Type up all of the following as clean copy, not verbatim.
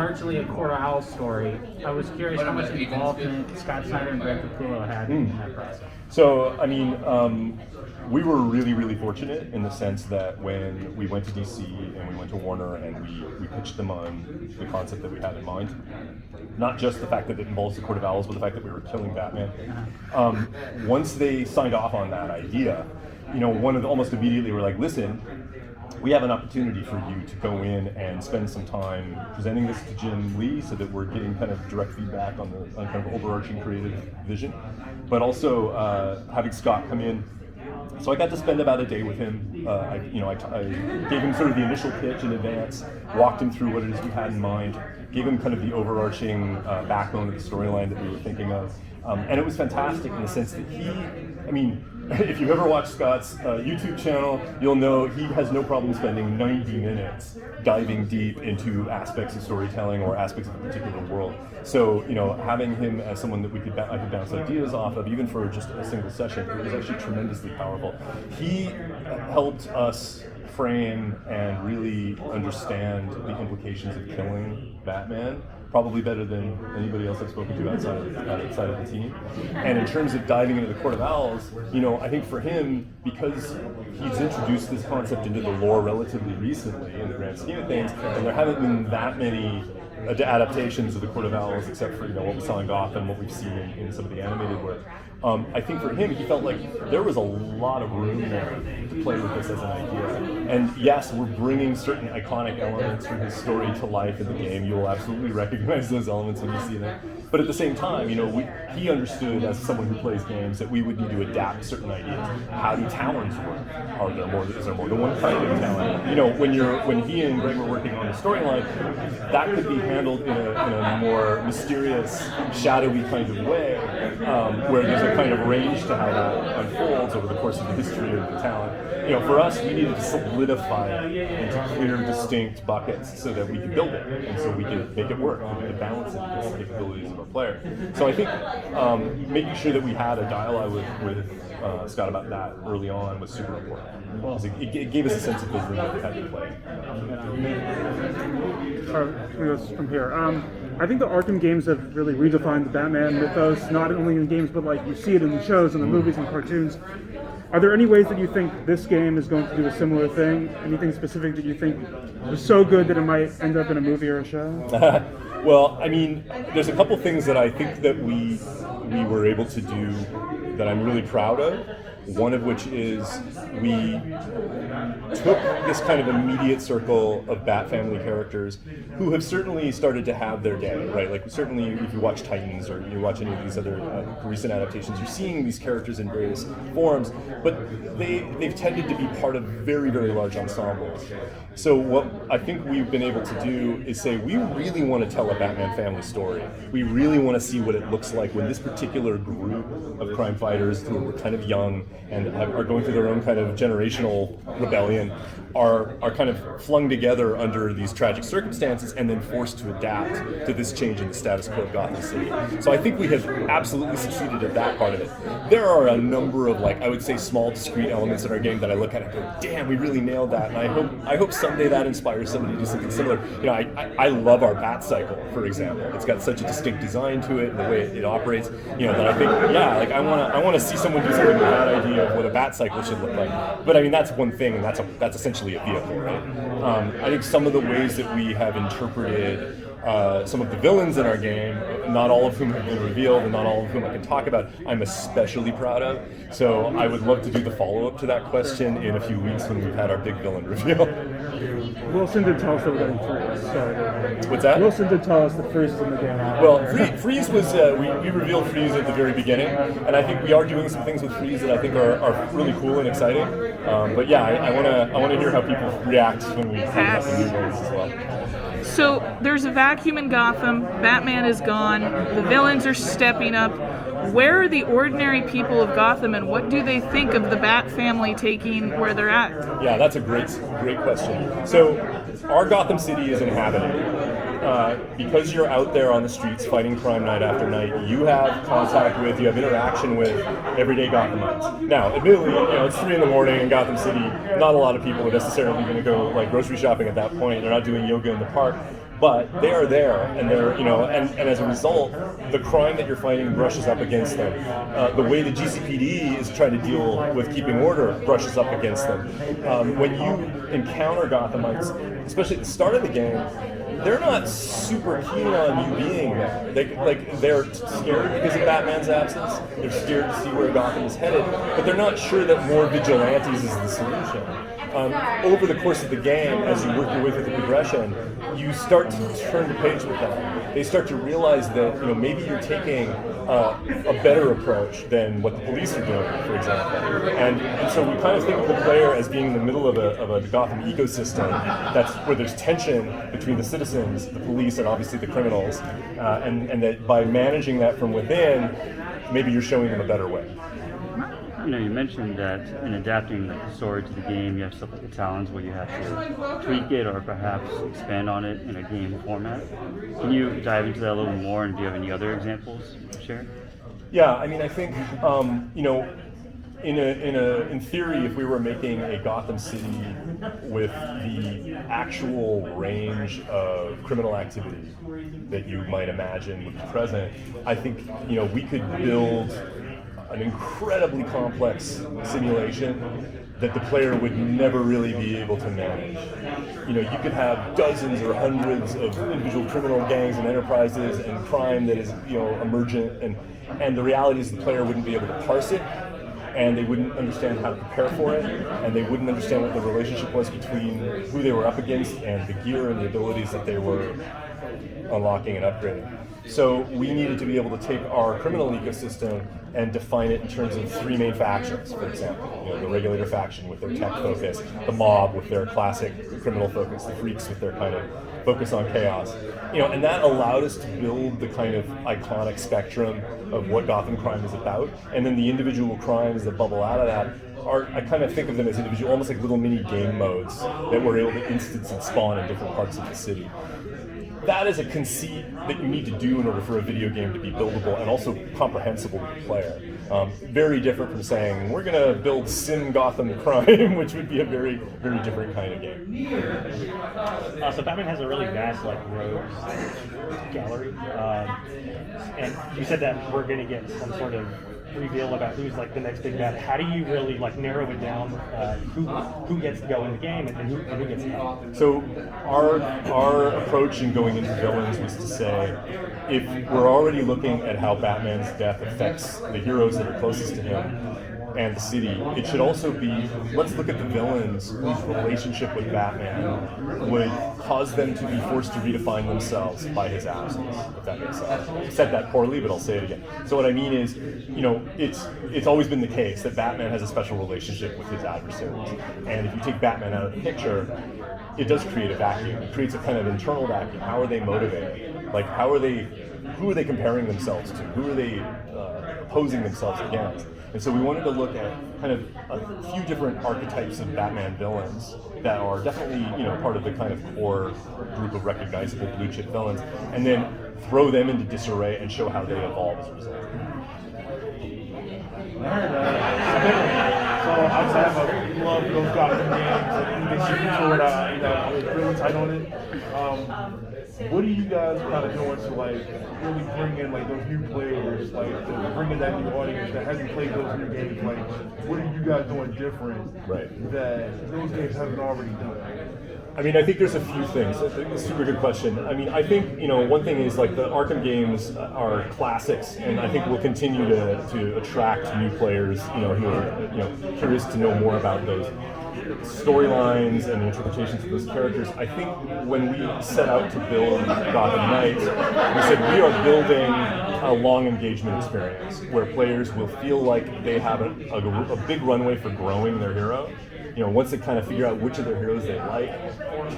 largely a Court of Owls story. I was curious how much involvement Scott Snyder and Greg Capullo had in that process. So, I mean, we were really, really fortunate in the sense that when we went to DC and we went to Warner and we pitched them on the concept that we had in mind, not just the fact that it involves the Court of Owls, but the fact that we were killing Batman. Once they signed off on that idea, almost immediately we're like, listen, we have an opportunity for you to go in and spend some time presenting this to Jim Lee so that we're getting kind of direct feedback on kind of overarching creative vision, but also having Scott come in. So I got to spend about a day with him. I gave him sort of the initial pitch in advance, walked him through what it is we had in mind, gave him kind of the overarching backbone of the storyline that we were thinking of. And it was fantastic in the sense that if you've ever watched Scott's YouTube channel, you'll know he has no problem spending 90 minutes diving deep into aspects of storytelling or aspects of a particular world. So, having him as someone that I could bounce ideas off of, even for just a single session, it was actually tremendously powerful. He helped us frame and really understand the implications of killing Batman, probably better than anybody else I've spoken to outside of the team. And in terms of diving into the Court of Owls, I think for him, because he's introduced this concept into the lore relatively recently in the grand scheme of things, and there haven't been that many adaptations of the Court of Owls except for what we saw in Gotham, what we've seen in some of the animated work. I think for him, he felt like there was a lot of room there to play with this as an idea. And yes, we're bringing certain iconic elements from his story to life in the game. You will absolutely recognize those elements when you see them. But at the same time, he understood as someone who plays games that we would need to adapt certain ideas. How do talents work? Is there more than one kind of talent? When he and Greg were working on the storyline, that could be handled in a more mysterious, shadowy kind of way, where there's a kind of range to how that unfolds over the course of the history of the talent. For us, we needed to solidify it into clear, distinct buckets so that we could build it, and so we could make it work, and we could balance it against the capabilities of our player. So I think making sure that we had a dialogue with Scott about that early on was super important. It gave us a sense of vision that we had to play. From here. I think the Arkham games have really redefined the Batman mythos, not only in games, but like you see it in the shows and the movies and cartoons. Are there any ways that you think this game is going to do a similar thing? Anything specific that you think was so good that it might end up in a movie or a show? Well, there's a couple things that I think that we were able to do that I'm really proud of. One of which is we took this kind of immediate circle of Bat family characters who have certainly started to have their day, right? Like certainly if you watch Titans or you watch any of these other recent adaptations, you're seeing these characters in various forms, but they've tended to be part of very, very large ensembles. So what I think we've been able to do is say, we really want to tell a Batman family story. We really want to see what it looks like when this particular group of crime fighters who are kind of young and are going through their own kind of generational rebellion are kind of flung together under these tragic circumstances and then forced to adapt to this change in the status quo of Gotham City. So I think we have absolutely succeeded at that part of it. There are a number of, I would say, small, discrete elements in our game that I look at and go, damn, we really nailed that. And I hope someday that inspires somebody to do something similar. I love our Bat Cycle, for example. It's got such a distinct design to it and the way it operates, that I think, I want to see someone do something with that idea of what a Bat Cycle should look like. But that's one thing, and that's essentially a vehicle, right? I think some of the ways that we have interpreted some of the villains in our game, not all of whom have been revealed and not all of whom I can talk about, I'm especially proud of. So I would love to do the follow-up to that question in a few weeks when we've had our big villain reveal. Wilson did tell us that we're getting Freeze. So what's that? Wilson did tell us that Freeze is in the game. Well, Freeze was, we revealed Freeze at the very beginning, and I think we are doing some things with Freeze that I think are really cool and exciting. But yeah, I want to hear how people react when we have the new villains as well. So there's a vacuum in Gotham, Batman is gone, the villains are stepping up. Where are the ordinary people of Gotham, and what do they think of the Bat family taking where they're at? Yeah, that's a great question. So our Gotham City is inhabited. Because you're out there on the streets fighting crime night after night, you have interaction with everyday Gotham Knights. Now, admittedly, it's 3 a.m. in Gotham City. Not a lot of people are necessarily going to go grocery shopping at that point. They're not doing yoga in the park. but they are there, and they're, and as a result, the crime that you're fighting brushes up against them. The way the GCPD is trying to deal with keeping order brushes up against them. When you encounter Gotham Knights, especially at the start of the game, they're not super keen on you being there. They're scared because of Batman's absence. They're scared to see where Gotham is headed, but they're not sure that more vigilantes is the solution. Over the course of the game, as you work your way through the progression, you start to turn the page with them. They start to realize that maybe you're taking a better approach than what the police are doing, for example. And so we kind of think of the player as being in the middle of a Gotham ecosystem. That's where there's tension between the citizens, the police, and obviously the criminals. And that by managing that from within, maybe you're showing them a better way. You mentioned that in adapting the story to the game, you have stuff like the Talons where you have to tweak it or perhaps expand on it in a game format. Can you dive into that a little more, and do you have any other examples to share? Yeah, I think in theory, if we were making a Gotham City with the actual range of criminal activity that you might imagine would be present, I think we could build an incredibly complex simulation that the player would never really be able to manage. You could have dozens or hundreds of individual criminal gangs and enterprises and crime that is emergent, and the reality is the player wouldn't be able to parse it, and they wouldn't understand how to prepare for it, and they wouldn't understand what the relationship was between who they were up against and the gear and the abilities that they were unlocking and upgrading. So we needed to be able to take our criminal ecosystem and define it in terms of three main factions, for example. The regulator faction with their tech focus, the mob with their classic criminal focus, the freaks with their kind of focus on chaos. And that allowed us to build the kind of iconic spectrum of what Gotham crime is about. And then the individual crimes that bubble out of that I kind of think of them as individual, almost like little mini game modes that we're able to instance and spawn in different parts of the city. That is a conceit that you need to do in order for a video game to be buildable and also comprehensible to the player. Very different from saying, we're going to build Sim Gotham Crime, which would be a very, very different kind of game. So Batman has a really vast rogues gallery. And you said that we're going to get some sort of reveal about who's the next big bad. How do you really narrow it down? Who gets to go in the game and who gets out? So our approach in going into villains was to say, if we're already looking at how Batman's death affects the heroes that are closest to him and the city, it should also be, let's look at the villains whose relationship with Batman would cause them to be forced to redefine themselves by his absence, if that makes sense. I said that poorly, but I'll say it again. So what I mean is, it's always been the case that Batman has a special relationship with his adversaries. And if you take Batman out of the picture, it does create a vacuum. It creates a kind of internal vacuum. How are they motivated? Who are they comparing themselves to? Who are they opposing themselves against? And so we wanted to look at kind of a few different archetypes of Batman villains that are definitely, part of the kind of core group of recognizable blue chip villains, and then throw them into disarray and show how they evolve as a result. So outside of love those Gotham games and they shoot toward really tight on it. What are you guys kind of doing to really bring in those new players, to bring in that new audience that hasn't played those new games? What are you guys doing different that those games haven't already done? I think there's a few things. It's a super good question. I think one thing is the Arkham games are classics, and I think we'll continue to attract new players, who are curious to know more about those storylines and the interpretations of those characters. I think when we set out to build Gotham Knights, we said we are building a long engagement experience where players will feel like they have a big runway for growing their hero. Once they kind of figure out which of their heroes they like,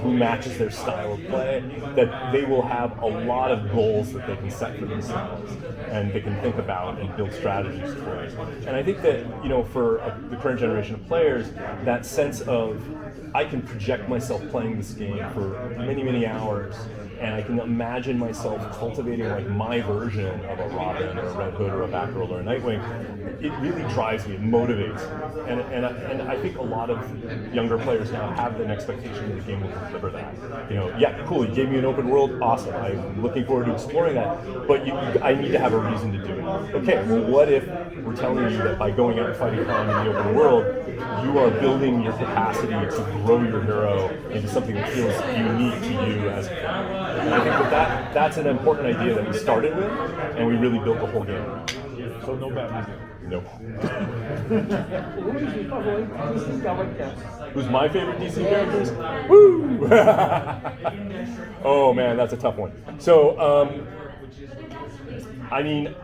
who matches their style of play, that they will have a lot of goals that they can set for themselves and they can think about and build strategies towards. And I think that, for the current generation of players, that sense of I can project myself playing this game for many, many hours and I can imagine myself cultivating like my version of a Robin or a Red Hood or a Batgirl or a Nightwing. It really drives me, it motivates me, and I think a lot of younger players now have an expectation that the game will deliver that. You know, yeah, cool, you gave me an open world, awesome. I'm looking forward to exploring that, but I need to have a reason to do it. Okay, well, what if we're telling you that by going out and fighting crime in the open world, you are building your capacity to grow your hero into something that feels unique to you as a player. And I think that's an important idea that we started with, and we really built the whole game around. So no Batman. Nope. Who's my favorite DC characters? Woo! Oh man, that's a tough one. So, I mean,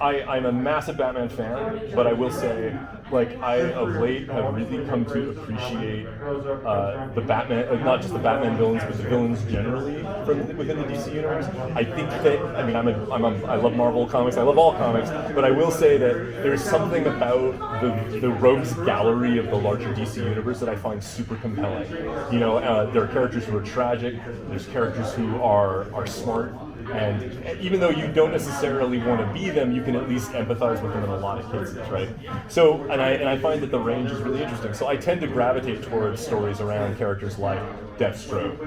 I'm a massive Batman fan, but I will say, like, I of late have really come to appreciate the Batman, not just the Batman villains, but the villains generally from within the DC universe. I think that, I mean, I love Marvel comics, I love all comics, but I will say that there's something about the rogues gallery of the larger DC universe that I find super compelling. You know, there are characters who are tragic, there's characters who are smart. And even though you don't necessarily want to be them, you can at least empathize with them in a lot of cases, right? So, and I find that the range is really interesting. So I tend to gravitate towards stories around characters like Deathstroke,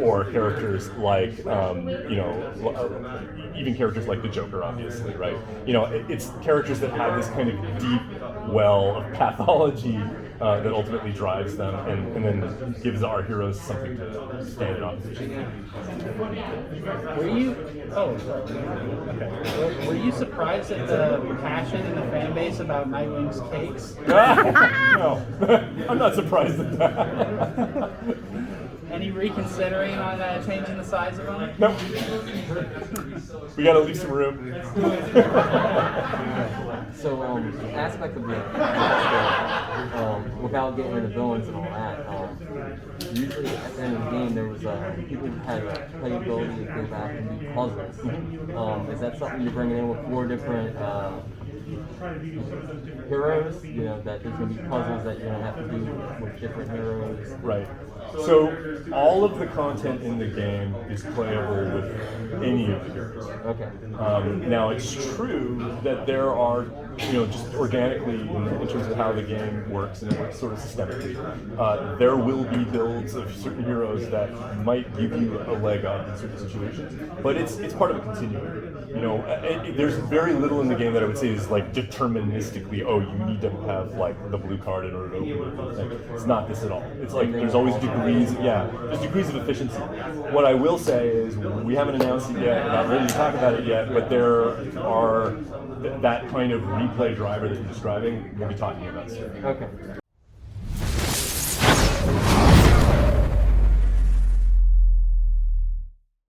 or characters like, you know, even characters like the Joker, obviously, right? You know, it's characters that have this kind of deep well of pathology that ultimately drives them, and then gives our heroes something to stand in opposition. Were you? Oh, sorry. Okay. Were you surprised at the passion in the fan base about Nightwing's cakes? No, I'm not surprised at that. Any reconsidering on changing the size of them? Nope. We gotta leave some room. So, aspect of the without getting into villains and all that, usually at the end of the game there was people who had playability to go back and do puzzles. Is that something you're bringing in with 4 different heroes? You know, that there's going to be puzzles that you're going to have to do with different heroes. Right. So all of the content in the game is playable with any of the heroes. Okay. Now it's true that there are, you know, just organically in terms of how the game works and it works sort of systemically, there will be builds of certain heroes that might give you a leg up in certain situations, but it's part of a continuum. You know, there's very little in the game that I would say is like deterministically, oh, you need to have like the blue card in order to open it. It's not this at all. It's like there's always degrees, there's degrees of efficiency. What I will say is we haven't announced it yet, not ready to talk about it yet, but there are that kind of replay driver that you're describing, we'll be talking about soon. Okay.